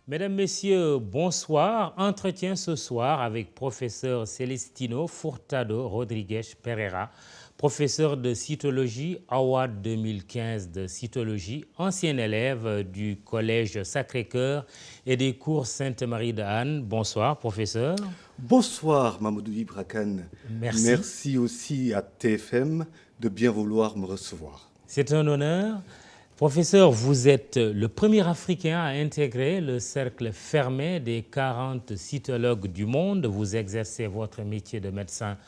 Mesdames, Messieurs, bonsoir. Entretien ce soir avec professeur Celestino Furtado Rodrigues Pereira, professeur de cytologie, Award 2015 de cytologie, ancien élève du Collège Sacré-Cœur et des cours Sainte-Marie de Anne. Bonsoir, professeur. Bonsoir, Mamadou Ibra Kane. Merci. Merci aussi à TFM de bien vouloir me recevoir. C'est un honneur. Professeur, vous êtes le premier Africain à intégrer le cercle fermé des 40 cytologues du monde. Vous exercez votre métier de médecin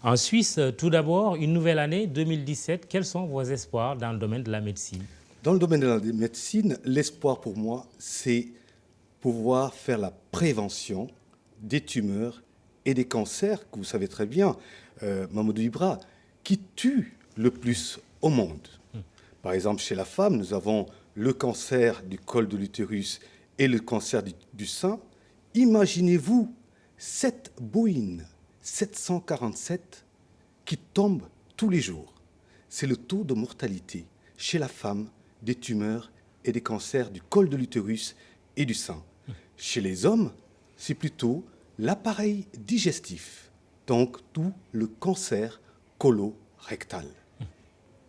en Suisse. Tout d'abord, une nouvelle année 2017. Quels sont vos espoirs dans le domaine de la médecine? Dans le domaine de la médecine, l'espoir pour moi, c'est pouvoir faire la prévention des tumeurs et des cancers, que vous savez très bien, Mamadou Ibra, qui tuent le plus au monde. Par exemple, chez la femme, nous avons le cancer du col de l'utérus et le cancer du sein. Imaginez-vous cette Boeing 747 qui tombe tous les jours. C'est le taux de mortalité chez la femme des tumeurs et des cancers du col de l'utérus et du sein. Chez les hommes, c'est plutôt l'appareil digestif, donc tout le cancer colorectal.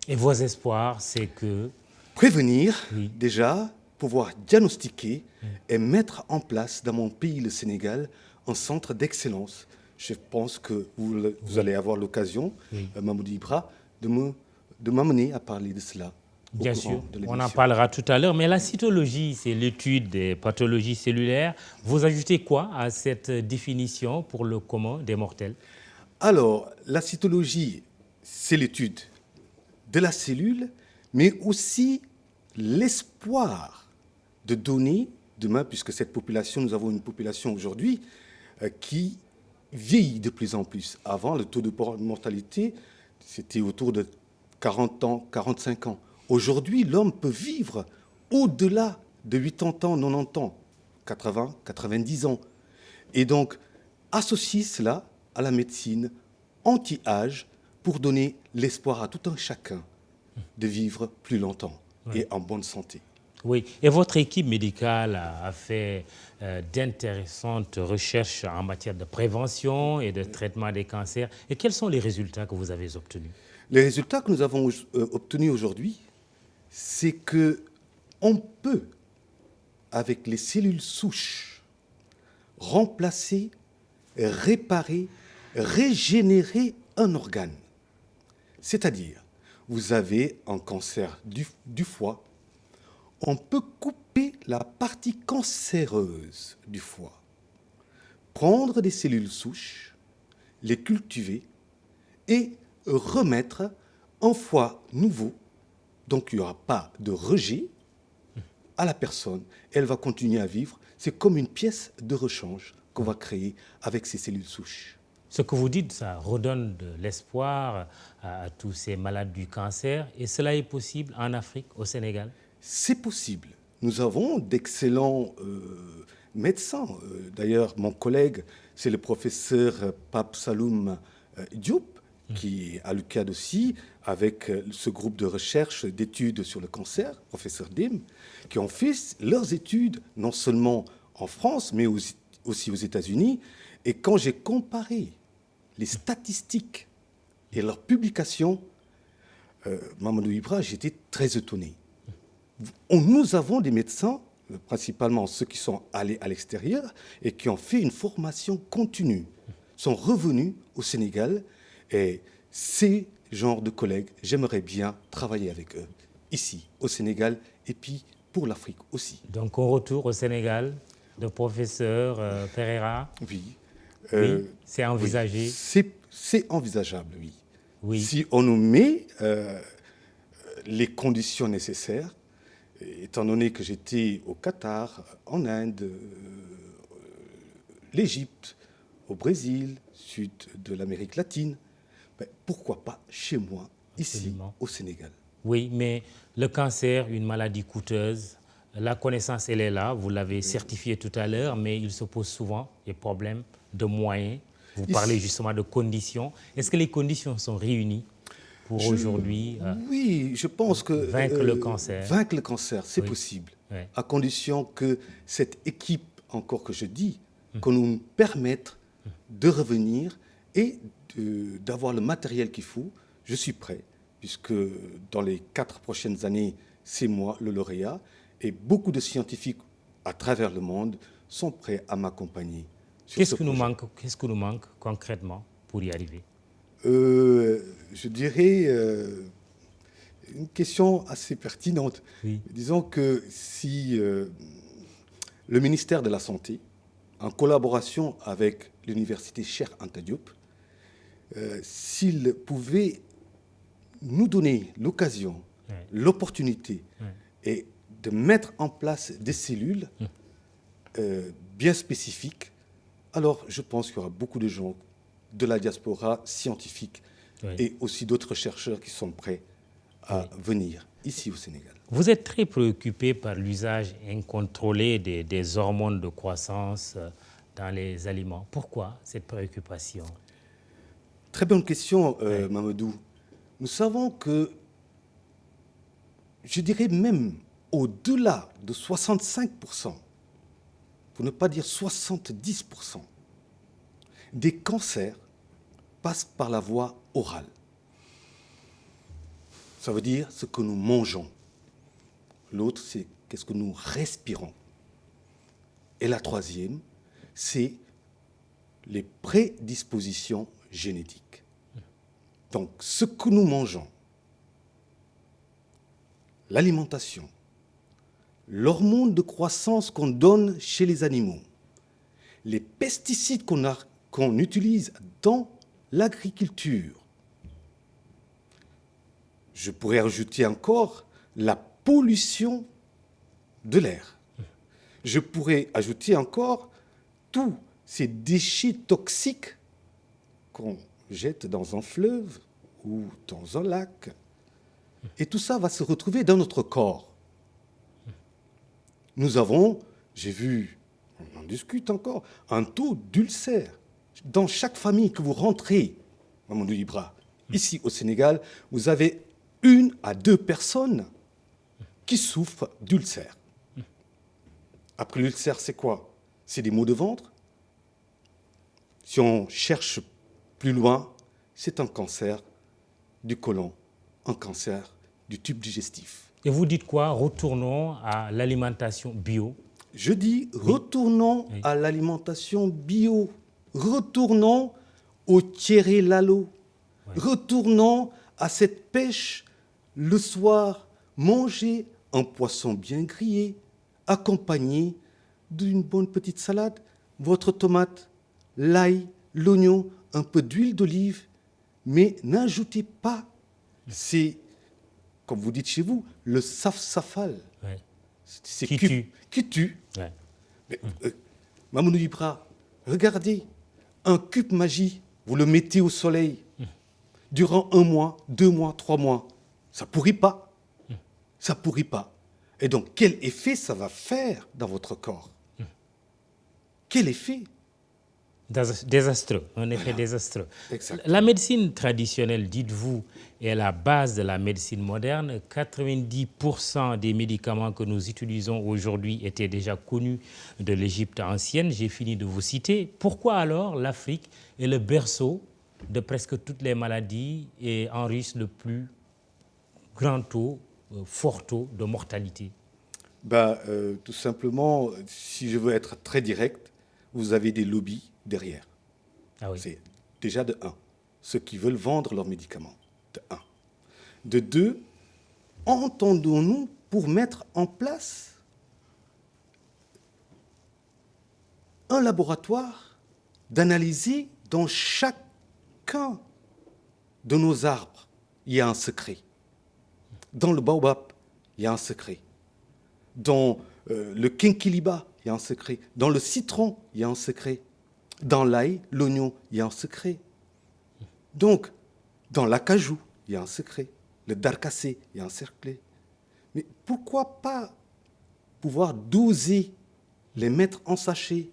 Et vos espoirs, c'est que... Prévenir, Oui. déjà, pouvoir diagnostiquer et mettre en place dans mon pays, le Sénégal, un centre d'excellence. Je pense que vous allez avoir l'occasion, Mamadou Ibra, de m'amener à parler de cela. Bien sûr, on en parlera tout à l'heure, mais la cytologie, c'est l'étude des pathologies cellulaires. Vous ajoutez quoi à cette définition pour le commun des mortels? Alors, la cytologie, c'est l'étude de la cellule, mais aussi l'espoir de donner demain, puisque cette population, nous avons une population aujourd'hui qui vieillit de plus en plus. Avant, le taux de mortalité, c'était autour de 40 ans, 45 ans. Aujourd'hui, l'homme peut vivre au-delà de 80 ans, 90 ans, 80, 90 ans. Et donc, associer cela à la médecine anti-âge pour donner l'espoir à tout un chacun de vivre plus longtemps et en bonne santé. Oui, et votre équipe médicale a fait d'intéressantes recherches en matière de prévention et de traitement des cancers. Et quels sont les résultats que vous avez obtenus? Les résultats que nous avons obtenus aujourd'hui, c'est qu'on peut, avec les cellules souches, remplacer, réparer, régénérer un organe. C'est-à-dire, vous avez un cancer du foie, on peut couper la partie cancéreuse du foie, prendre des cellules souches, les cultiver et remettre un foie nouveau. Donc il n'y aura pas de rejet à la personne. Elle va continuer à vivre. C'est comme une pièce de rechange qu'on va créer avec ces cellules souches. Ce que vous dites, ça redonne de l'espoir à tous ces malades du cancer. Et cela est possible en Afrique, au Sénégal? C'est possible. Nous avons d'excellents médecins. D'ailleurs, mon collègue, c'est le professeur Pape Saloum Diop, qui est à l'UCAD aussi, avec ce groupe de recherche d'études sur le cancer, professeur Dim, qui ont fait leurs études non seulement en France, mais aussi aux États-Unis. Et quand j'ai comparé les statistiques et leurs publications, Mamadou Ibra, j'étais très étonné. Nous avons des médecins, principalement ceux qui sont allés à l'extérieur et qui ont fait une formation continue, sont revenus au Sénégal. Et ces genres de collègues, j'aimerais bien travailler avec eux, ici, au Sénégal, et puis pour l'Afrique aussi. Donc, au retour au Sénégal, de professeur Pereira? Oui. Oui, c'est envisagé. Oui, c'est envisageable, oui. Oui. Si on nous met les conditions nécessaires, étant donné que j'étais au Qatar, en Inde, l'Égypte, au Brésil, sud de l'Amérique latine, ben, pourquoi pas chez moi, ici, au Sénégal? Oui, mais le cancer, une maladie coûteuse, la connaissance, elle est là, vous l'avez certifié tout à l'heure, mais il se pose souvent des problèmes de moyens. Vous parlez justement de conditions. Est-ce que les conditions sont réunies pour aujourd'hui Oui, je pense que vaincre le cancer? Vaincre le cancer, c'est possible. Ouais. à condition que cette équipe, encore que je dis, qu'on nous permette de revenir et d'avoir le matériel qu'il faut. Je suis prêt, puisque dans les 4 prochaines années, c'est moi le lauréat, et beaucoup de scientifiques à travers le monde sont prêts à m'accompagner sur Qu'est-ce ce qui nous projet. manque, qu'est-ce qui nous manque concrètement pour y arriver? Je dirais une question assez pertinente. Oui. Disons que si le ministère de la Santé, en collaboration avec l'université Cheikh Anta Diop, s'il pouvait nous donner l'occasion, Ouais. l'opportunité et de mettre en place des cellules bien spécifiques, alors je pense qu'il y aura beaucoup de gens de la diaspora scientifique Oui. et aussi d'autres chercheurs qui sont prêts à venir ici au Sénégal. Vous êtes très préoccupé par l'usage incontrôlé des hormones de croissance dans les aliments. Pourquoi cette préoccupation? Très bonne question, Mamadou. Nous savons que, je dirais même au-delà de 65%, pour ne pas dire 70%, des cancers passent par la voie orale. Ça veut dire ce que nous mangeons. L'autre, c'est qu'est-ce que nous respirons. Et la troisième, c'est les prédispositions génétiques. Donc, ce que nous mangeons, l'alimentation, l'hormone de croissance qu'on donne chez les animaux, les pesticides qu'on utilise dans l'agriculture. Je pourrais ajouter encore la pollution de l'air. Je pourrais ajouter encore tous ces déchets toxiques qu'on jette dans un fleuve ou dans un lac. Et tout ça va se retrouver dans notre corps. Nous avons, j'ai vu, on en discute encore, un taux d'ulcère. Dans chaque famille que vous rentrez, Mamadou Ibra, ici au Sénégal, vous avez 1 à 2 personnes qui souffrent d'ulcère. Après l'ulcère, c'est quoi? C'est des maux de ventre. Si on cherche plus loin, c'est un cancer du côlon, un cancer du tube digestif. Et vous dites quoi? Retournons à l'alimentation bio. Je dis, retournons à l'alimentation bio. Retournons au thierry lalo. Retournons à cette pêche le soir. Manger un poisson bien grillé, accompagné d'une bonne petite salade, votre tomate, l'ail, l'oignon, un peu d'huile d'olive, mais n'ajoutez pas, c'est, comme vous dites chez vous, le saf-safal. Ouais. C'est Qui tue. Qui tue. Ouais. Mais, Mamadou Ibra, regardez, un cube magie, vous le mettez au soleil durant 1 mois, 2 mois, 3 mois, ça pourrit pas. Ça pourrit pas. Et donc, quel effet ça va faire dans votre corps? Quel effet? Désastreux, un effet désastreux. Exactement. La médecine traditionnelle, dites-vous, est la base de la médecine moderne. 90% des médicaments que nous utilisons aujourd'hui étaient déjà connus de l'Égypte ancienne. J'ai fini de vous citer. Pourquoi alors l'Afrique est le berceau de presque toutes les maladies et enregistre le plus grand taux, fort taux de mortalité? Tout simplement, si je veux être très direct, vous avez des lobbies derrière. Ah oui. C'est déjà de 1, ceux qui veulent vendre leurs médicaments, de 1. De 2, entendons-nous pour mettre en place un laboratoire d'analyser dans chacun de nos arbres, il y a un secret. Dans le baobab, il y a un secret. Dans le kinkiliba, il y a un secret. Dans le citron, il y a un secret. Dans l'ail, l'oignon, il y a un secret. Donc, dans l'acajou, il y a un secret. Le darkassé, il y a un secret. Mais pourquoi pas pouvoir doser, les mettre en sachet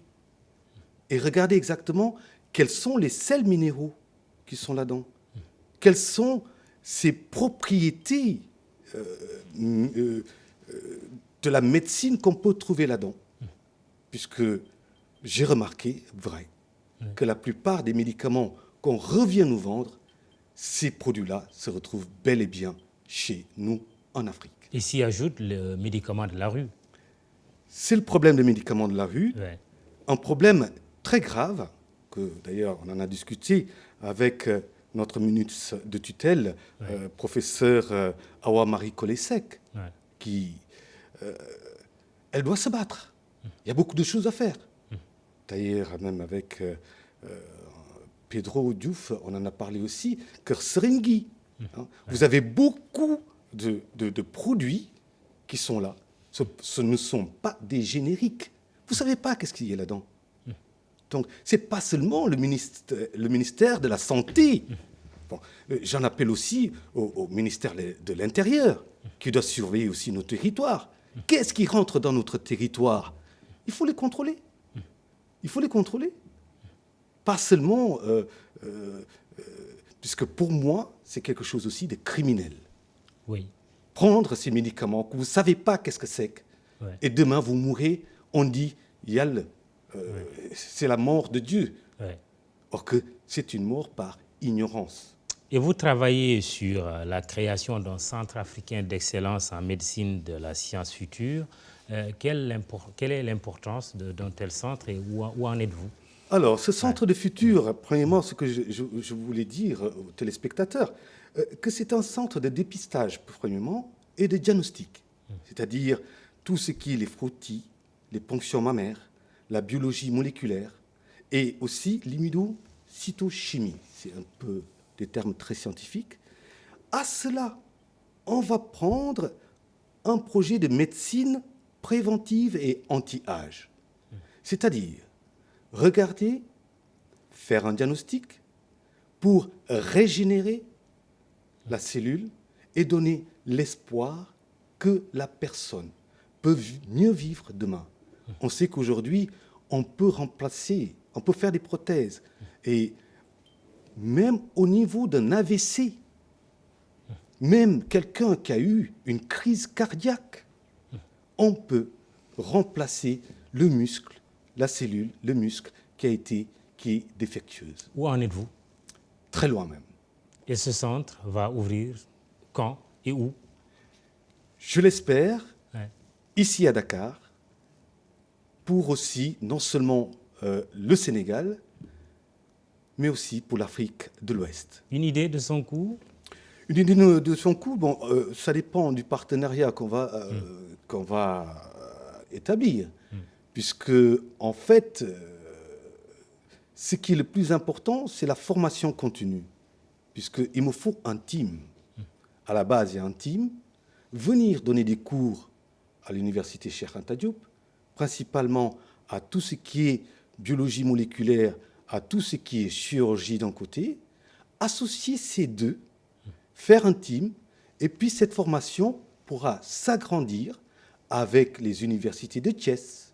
et regarder exactement quels sont les sels minéraux qui sont là-dedans? Quelles sont ces propriétés de la médecine qu'on peut trouver là-dedans. Puisque j'ai remarqué, vrai, que la plupart des médicaments qu'on revient nous vendre, ces produits-là se retrouvent bel et bien chez nous en Afrique. Et s'y ajoute le médicament de la rue. C'est le problème des médicaments de la rue, Ouais. un problème très grave, que d'ailleurs on en a discuté avec notre ministre de tutelle, professeur Awa Marie Kolesek, Ouais. qui, elle doit se battre. Il y a beaucoup de choses à faire. D'ailleurs, même avec Pedro Diouf, on en a parlé aussi, Kër Serengui. Hein. Vous avez beaucoup de produits qui sont là. Ce ne sont pas des génériques. Vous ne savez pas qu'est-ce qu'il y a là-dedans. Donc, ce n'est pas seulement le ministère de la Santé. Bon, j'en appelle aussi au ministère de l'Intérieur, qui doit surveiller aussi nos territoires. Qu'est-ce qui rentre dans notre territoire? Il faut les contrôler. Il faut les contrôler. Pas seulement, puisque pour moi, c'est quelque chose aussi de criminel. Oui. Prendre ces médicaments que vous ne savez pas qu'est-ce que c'est, Ouais. et demain vous mourrez, on dit, c'est la mort de Dieu. Ouais. Or que c'est une mort par ignorance. Et vous travaillez sur la création d'un centre africain d'excellence en médecine de la science future. Quelle est l'importance d'un tel centre et où en êtes-vous? Alors, ce centre de futur, premièrement, ce que je voulais dire aux téléspectateurs, que c'est un centre de dépistage, premièrement, et de diagnostic. C'est-à-dire tout ce qui est les frottis, les ponctions mammaires, la biologie moléculaire et aussi l'immunocytochimie. C'est un peu des termes très scientifiques. À cela, on va prendre un projet de médecine préventive et anti-âge. C'est-à-dire regarder, faire un diagnostic pour régénérer la cellule et donner l'espoir que la personne peut mieux vivre demain. On sait qu'aujourd'hui, on peut remplacer, on peut faire des prothèses. Et même au niveau d'un AVC, même quelqu'un qui a eu une crise cardiaque, on peut remplacer le muscle, la cellule, le muscle qui est défectueuse. Où en êtes-vous? Très loin même. Et ce centre va ouvrir quand et où? Je l'espère, Ouais. ici à Dakar, pour aussi non seulement le Sénégal, mais aussi pour l'Afrique de l'Ouest. Une idée de son coût? Une idée de son coût, bon, ça dépend du partenariat qu'on va établir, puisque en fait, ce qui est le plus important, c'est la formation continue, puisqu'il me faut un team. À la base, il y a un team. Venir donner des cours à l'université Cheikh Anta Diop, principalement à tout ce qui est biologie moléculaire, à tout ce qui est chirurgie d'un côté, associer ces deux, faire un team, et puis cette formation pourra s'agrandir avec les universités de Thiès,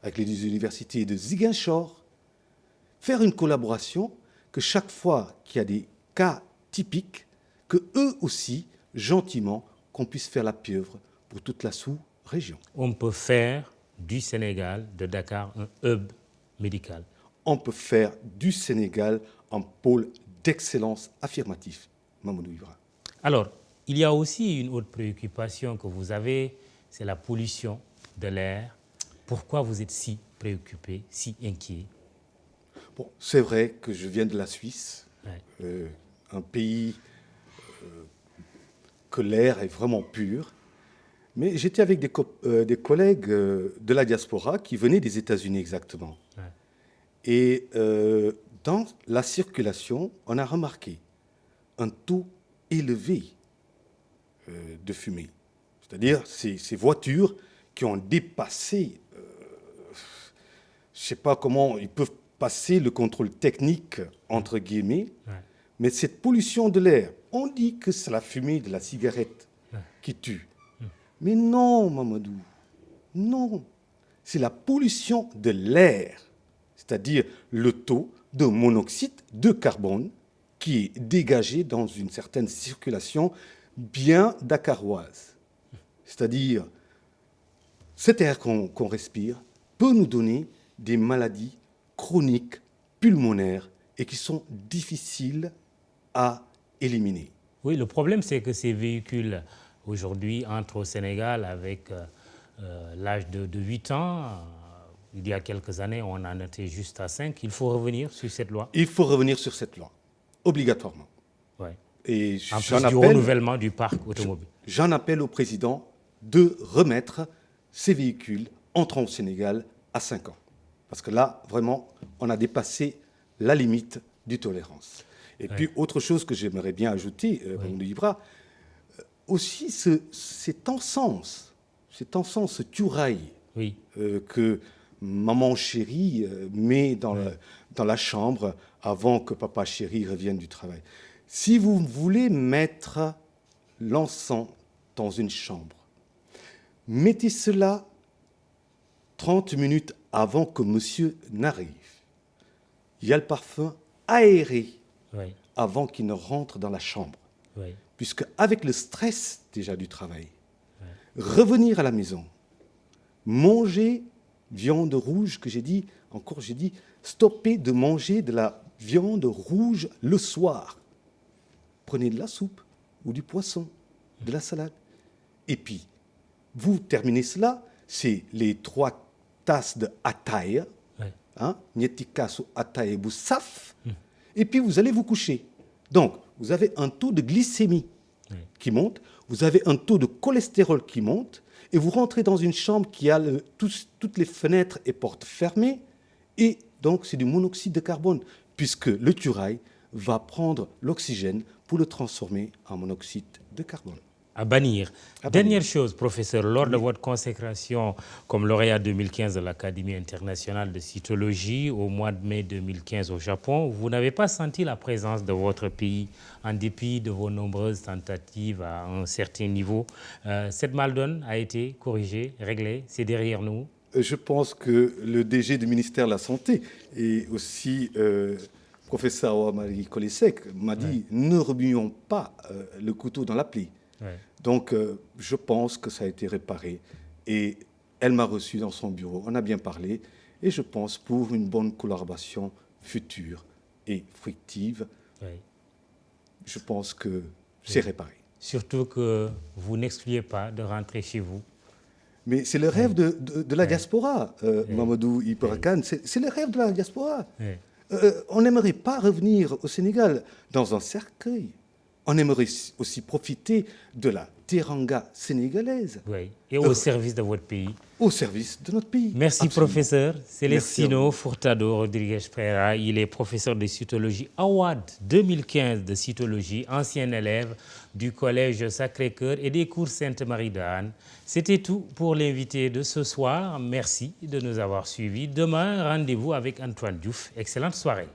avec les universités de Ziguinchor, faire une collaboration que chaque fois qu'il y a des cas typiques, que eux aussi, gentiment, qu'on puisse faire la pieuvre pour toute la sous-région. On peut faire du Sénégal, de Dakar, un hub médical. On peut faire du Sénégal un pôle d'excellence affirmatif. Mamadou Ibra. Alors, il y a aussi une autre préoccupation que vous avez, c'est la pollution de l'air. Pourquoi vous êtes si préoccupé, si inquiet? Bon, c'est vrai que je viens de la Suisse, Ouais. un pays que l'air est vraiment pur. Mais j'étais avec des collègues de la diaspora qui venaient des États-Unis exactement. Ouais. Et dans la circulation, on a remarqué un taux élevé de fumée. C'est-à-dire ces voitures qui ont dépassé, je ne sais pas comment ils peuvent passer le contrôle technique, entre guillemets, Ouais. mais cette pollution de l'air, on dit que c'est la fumée de la cigarette qui tue. Mais non, Mamadou, non. C'est la pollution de l'air, c'est-à-dire le taux de monoxyde de carbone qui est dégagé dans une certaine circulation bien dakaroise. C'est-à-dire, cet air qu'on respire peut nous donner des maladies chroniques, pulmonaires, et qui sont difficiles à éliminer. Oui, le problème, c'est que ces véhicules, aujourd'hui, entrent au Sénégal avec l'âge de 8 ans. Il y a quelques années, on en était juste à 5. Il faut revenir sur cette loi. Il faut revenir sur cette loi, obligatoirement. Ouais. Et En plus du renouvellement du parc automobile. J'en appelle au président de remettre ces véhicules entrant au Sénégal à 5 ans. Parce que là, vraiment, on a dépassé la limite du tolérance. Et puis, autre chose que j'aimerais bien ajouter, Mme Ibra, aussi cet encens, ce turail que maman chérie met dans la chambre avant que papa chéri revienne du travail. Si vous voulez mettre l'encens dans une chambre, mettez cela 30 minutes avant que monsieur n'arrive. Il y a le parfum aéré avant qu'il ne rentre dans la chambre. Puisque avec le stress déjà du travail, revenir à la maison, manger viande rouge, j'ai dit, stoppez de manger de la viande rouge le soir. Prenez de la soupe ou du poisson, de la salade. Et puis, vous terminez cela, c'est les 3 tasses de ataï, ñetti kaasu ataï bu saf, et puis vous allez vous coucher. Donc, vous avez un taux de glycémie qui monte, vous avez un taux de cholestérol qui monte, et vous rentrez dans une chambre qui a toutes les fenêtres et portes fermées, et donc c'est du monoxyde de carbone, puisque le turail va prendre l'oxygène pour le transformer en monoxyde de carbone. À bannir. Dernière chose, professeur, lors de votre consécration comme lauréat 2015 de l'Académie internationale de cytologie au mois de mai 2015 au Japon, vous n'avez pas senti la présence de votre pays en dépit de vos nombreuses tentatives à un certain niveau. Cette maldonne a été corrigée, réglée, c'est derrière nous. Je pense que le DG du ministère de la Santé et aussi professeur Awamari Kolesek m'a dit ne remuons pas le couteau dans la plaie. Donc, je pense que ça a été réparé et elle m'a reçu dans son bureau. On a bien parlé et je pense pour une bonne collaboration future et fructive, je pense que c'est réparé. Surtout que vous n'excluez pas de rentrer chez vous. Mais c'est le rêve de la diaspora, Mamadou Ibra Kane. C'est le rêve de la diaspora. On n'aimerait pas revenir au Sénégal dans un cercueil. On aimerait aussi profiter de la teranga sénégalaise. Et au service de votre pays. Au service de notre pays. Merci, absolument. Professeur Celestino Furtado Rodrigues Pereira. Il est professeur de cytologie Award 2015 de cytologie, ancien élève du Collège Sacré-Cœur et des cours Sainte-Marie de Anne. C'était tout pour l'invité de ce soir. Merci de nous avoir suivis. Demain, rendez-vous avec Antoine Diouf. Excellente soirée.